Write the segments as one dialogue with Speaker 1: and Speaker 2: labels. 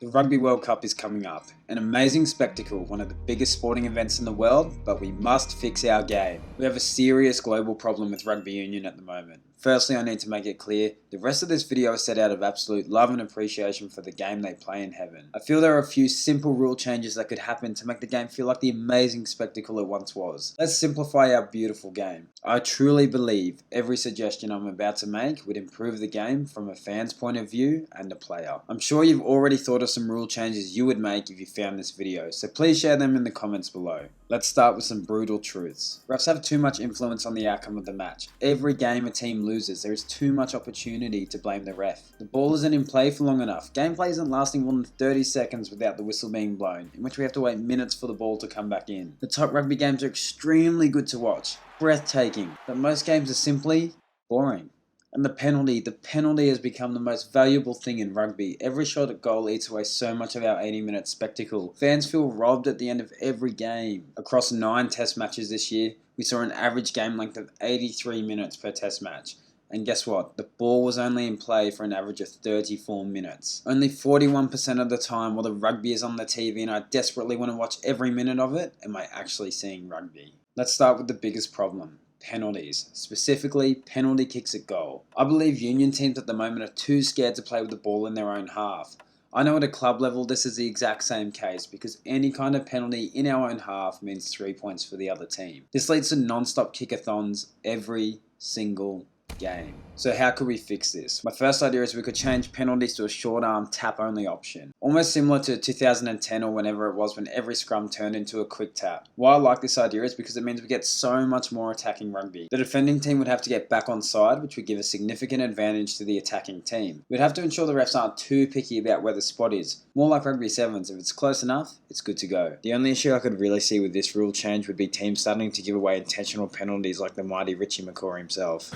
Speaker 1: The Rugby World Cup is coming up. An amazing spectacle, one of the biggest sporting events in the world, but we must fix our game. We have a serious global problem with rugby union at the moment. Firstly, I need to make it clear, the rest of this video is set out of absolute love and appreciation for the game they play in heaven. I feel there are a few simple rule changes that could happen to make the game feel like the amazing spectacle it once was. Let's simplify our beautiful game. I truly believe every suggestion I'm about to make would improve the game from a fan's point of view and a player. I'm sure you've already thought of some rule changes you would make if you found this video, so please share them in the comments below. Let's start with some brutal truths. Refs have too much influence on the outcome of the match. Every game a team loses, there is too much opportunity to blame the ref. The ball isn't in play for long enough. Gameplay isn't lasting more than 30 seconds without the whistle being blown, in which we have to wait minutes for the ball to come back in. The top rugby games are extremely good to watch, breathtaking, but most games are simply boring. And the penalty has become the most valuable thing in rugby. Every shot at goal eats away so much of our 80-minute spectacle. Fans feel robbed at the end of every game. Across 9 test matches this year, we saw an average game length of 83 minutes per test match. And guess what? The ball was only in play for an average of 34 minutes. Only 41% of the time while the rugby is on the TV and I desperately want to watch every minute of it, am I actually seeing rugby. Let's start with the biggest problem. Penalties, specifically penalty kicks at goal. I believe union teams at the moment are too scared to play with the ball in their own half. I know at a club level this is the exact same case because any kind of penalty in our own half means 3 points for the other team. This leads to non-stop kickathons every single game. So how could we fix this? My first idea is we could change penalties to a short arm tap only option. Almost similar to 2010 or whenever it was when every scrum turned into a quick tap. Why I like this idea is because it means we get so much more attacking rugby. The defending team would have to get back on side, which would give a significant advantage to the attacking team. We'd have to ensure the refs aren't too picky about where the spot is. More like rugby sevens, if it's close enough, it's good to go. The only issue I could really see with this rule change would be teams starting to give away intentional penalties like the mighty Richie McCaw himself.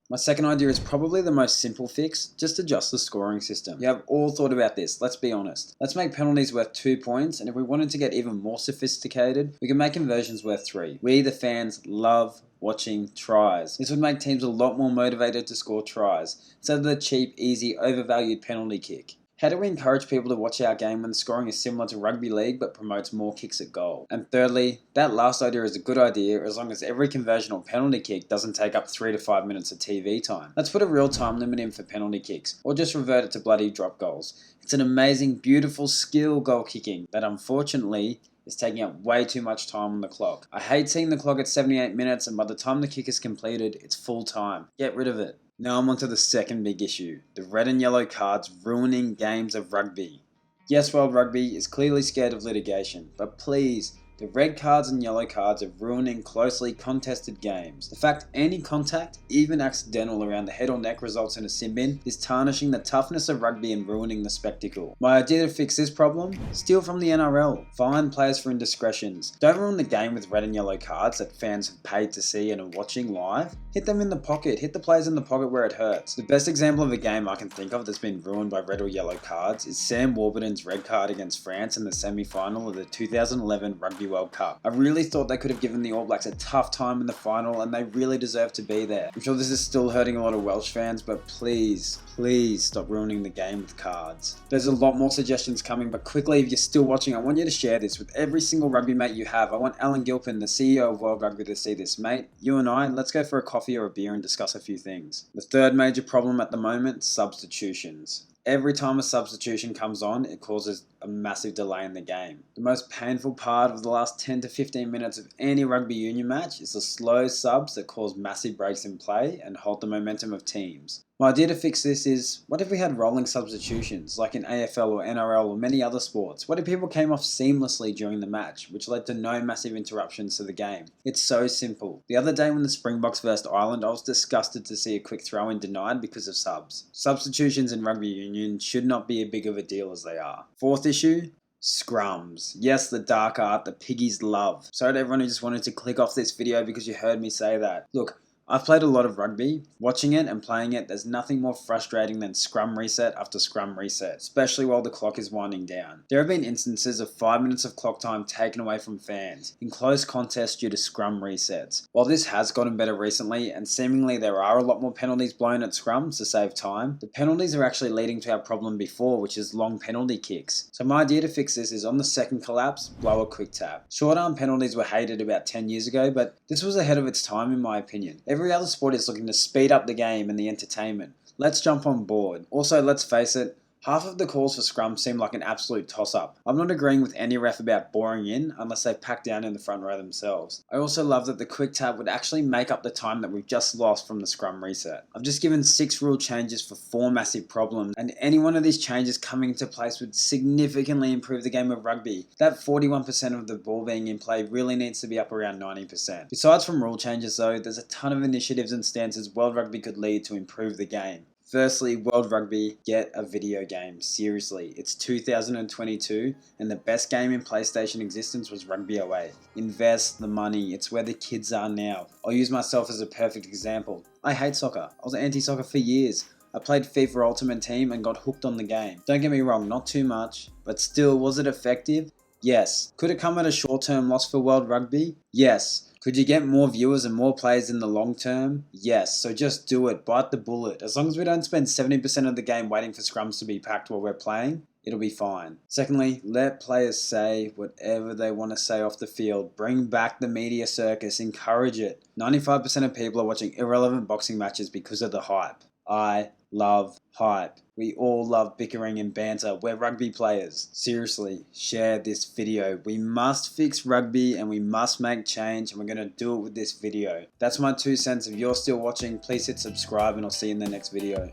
Speaker 1: My second idea is probably the most simple fix, just adjust the scoring system. You have all thought about this, let's be honest. Let's make penalties worth 2 points, and if we wanted to get even more sophisticated, we can make conversions worth 3. We, the fans, love watching tries. This would make teams a lot more motivated to score tries, instead of the cheap, easy, overvalued penalty kick. How do we encourage people to watch our game when the scoring is similar to rugby league but promotes more kicks at goal? And thirdly, that last idea is a good idea as long as every conversion or penalty kick doesn't take up 3 to 5 minutes of TV time. Let's put a real time limit in for penalty kicks, or just revert it to bloody drop goals. It's an amazing, beautiful skill goal kicking that unfortunately is taking up way too much time on the clock. I hate seeing the clock at 78 minutes and by the time the kick is completed, it's full time. Get rid of it. Now I'm on to the second big issue, the red and yellow cards ruining games of rugby. Yes, World Rugby is clearly scared of litigation, but please, the red cards and yellow cards are ruining closely contested games. The fact any contact, even accidental around the head or neck results in a sin bin, is tarnishing the toughness of rugby and ruining the spectacle. My idea to fix this problem? Steal from the NRL. Fine players for indiscretions. Don't ruin the game with red and yellow cards that fans have paid to see and are watching live. Hit them in the pocket. Hit the players in the pocket where it hurts. The best example of a game I can think of that's been ruined by red or yellow cards is Sam Warburton's red card against France in the semi-final of the 2011 Rugby World Cup. I really thought they could have given the All Blacks a tough time in the final and they really deserve to be there. I'm sure this is still hurting a lot of Welsh fans, but please stop ruining the game with cards. There's a lot more suggestions coming, but quickly, if you're still watching, I want you to share this with every single rugby mate you have. I want Alan Gilpin, the CEO of World Rugby, to see this. Mate, you and I, let's go for a coffee or a beer and discuss a few things. The third major problem at the moment, substitutions. Every time a substitution comes on, it causes a massive delay in the game. The most painful part of the last 10 to 15 minutes of any rugby union match is the slow subs that cause massive breaks in play and halt the momentum of teams. My idea to fix this is, what if we had rolling substitutions, like in AFL or NRL or many other sports? What if people came off seamlessly during the match, which led to no massive interruptions to the game? It's so simple. The other day when the Springboks versed Ireland, I was disgusted to see a quick throw-in denied because of subs. Substitutions in rugby union should not be as big of a deal as they are. Fourth issue, scrums. Yes, the dark art the piggies love. Sorry to everyone who just wanted to click off this video because you heard me say that. Look, I've played a lot of rugby. Watching it and playing it, there's nothing more frustrating than scrum reset after scrum reset, especially while the clock is winding down. There have been instances of 5 minutes of clock time taken away from fans in close contests due to scrum resets. While this has gotten better recently, and seemingly there are a lot more penalties blown at scrums to save time, the penalties are actually leading to our problem before, which is long penalty kicks. So my idea to fix this is on the second collapse, blow a quick tap. Short arm penalties were hated about 10 years ago, but this was ahead of its time in my opinion. Every other sport is looking to speed up the game and the entertainment. Let's jump on board. Also, let's face it, half of the calls for scrum seem like an absolute toss-up. I'm not agreeing with any ref about boring in unless they pack down in the front row themselves. I also love that the quick tap would actually make up the time that we've just lost from the scrum reset. I've just given 6 rule changes for 4 massive problems, and any one of these changes coming into place would significantly improve the game of rugby. That 41% of the ball being in play really needs to be up around 90%. Besides from rule changes though, there's a ton of initiatives and stances World Rugby could lead to improve the game. Firstly, World Rugby, get a video game. Seriously, it's 2022 and the best game in PlayStation existence was Rugby 08. Invest the money, it's where the kids are now. I'll use myself as a perfect example. I hate soccer. I was anti-soccer for years. I played FIFA Ultimate Team and got hooked on the game. Don't get me wrong, not too much, but still, was it effective? Yes. Could it come at a short-term loss for World Rugby? Yes. Could you get more viewers and more players in the long term? Yes, so just do it, bite the bullet. As long as we don't spend 70% of the game waiting for scrums to be packed while we're playing, it'll be fine. Secondly, let players say whatever they want to say off the field. Bring back the media circus, encourage it. 95% of people are watching irrelevant boxing matches because of the hype. I love hype. We all love bickering and banter. We're rugby players. Seriously, share this video. We must fix rugby and we must make change, and we're going to do it with this video. That's my 2 cents. If you're still watching, please hit subscribe and I'll see you in the next video.